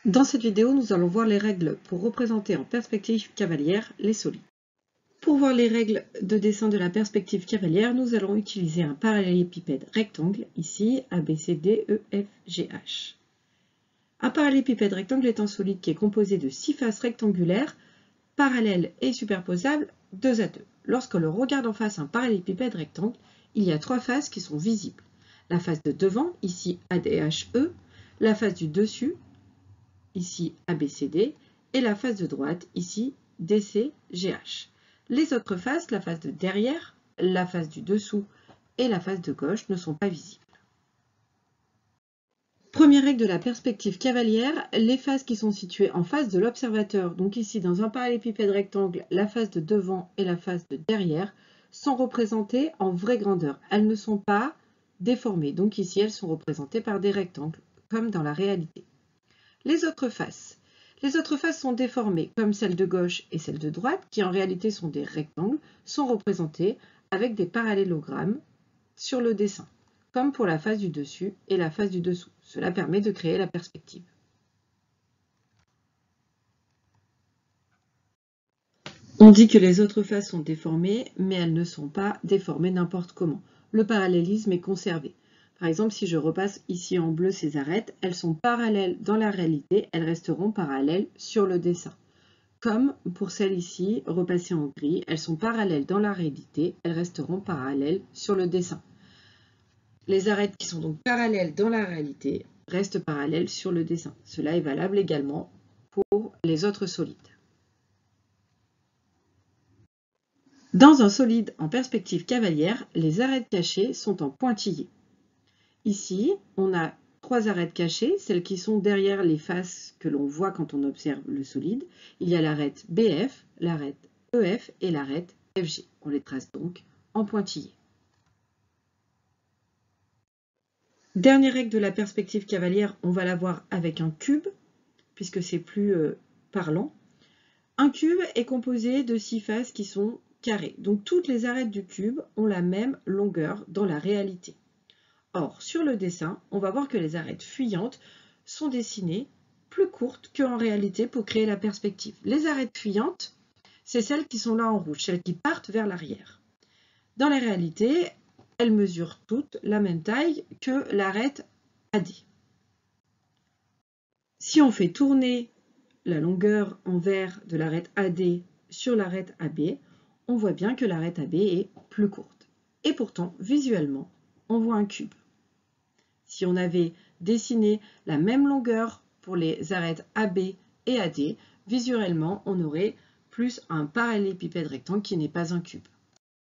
Dans cette vidéo, nous allons voir les règles pour représenter en perspective cavalière les solides. Pour voir les règles de dessin de la perspective cavalière, nous allons utiliser un parallélépipède rectangle, ici ABCDEFGH. Un parallélépipède rectangle est un solide qui est composé de 6 faces rectangulaires, parallèles et superposables 2 à 2. Lorsque l'on regarde en face un parallélépipède rectangle, il y a 3 faces qui sont visibles. La face de devant, ici ADHE, la face du dessus, ici ABCD, et la face de droite, ici DCGH. Les autres faces, la face de derrière, la face du dessous et la face de gauche ne sont pas visibles. Première règle de la perspective cavalière, les faces qui sont situées en face de l'observateur, donc ici dans un parallélépipède rectangle, la face de devant et la face de derrière, sont représentées en vraie grandeur. Elles ne sont pas déformées, donc ici elles sont représentées par des rectangles, comme dans la réalité. Les autres faces sont déformées, comme celle de gauche et celle de droite, qui en réalité sont des rectangles, sont représentées avec des parallélogrammes sur le dessin, comme pour la face du dessus et la face du dessous. Cela permet de créer la perspective. On dit que les autres faces sont déformées, mais elles ne sont pas déformées n'importe comment. Le parallélisme est conservé. Par exemple, si je repasse ici en bleu ces arêtes, elles sont parallèles dans la réalité, elles resteront parallèles sur le dessin. Comme pour celles ici, repassées en gris, elles sont parallèles dans la réalité, elles resteront parallèles sur le dessin. Les arêtes qui sont donc parallèles dans la réalité restent parallèles sur le dessin. Cela est valable également pour les autres solides. Dans un solide en perspective cavalière, les arêtes cachées sont en pointillés. Ici, on a 3 arêtes cachées, celles qui sont derrière les faces que l'on voit quand on observe le solide. Il y a l'arête BF, l'arête EF et l'arête FG. On les trace donc en pointillés. Dernière règle de la perspective cavalière, on va la voir avec un cube, puisque c'est plus parlant. Un cube est composé de 6 faces qui sont carrées. Donc toutes les arêtes du cube ont la même longueur dans la réalité. Or, sur le dessin, on va voir que les arêtes fuyantes sont dessinées plus courtes qu'en réalité pour créer la perspective. Les arêtes fuyantes, c'est celles qui sont là en rouge, celles qui partent vers l'arrière. Dans la réalité, elles mesurent toutes la même taille que l'arête AD. Si on fait tourner la longueur en vert de l'arête AD sur l'arête AB, on voit bien que l'arête AB est plus courte. Et pourtant, visuellement, on voit un cube. Si on avait dessiné la même longueur pour les arêtes AB et AD, visuellement, on aurait plus un parallélépipède rectangle qui n'est pas un cube.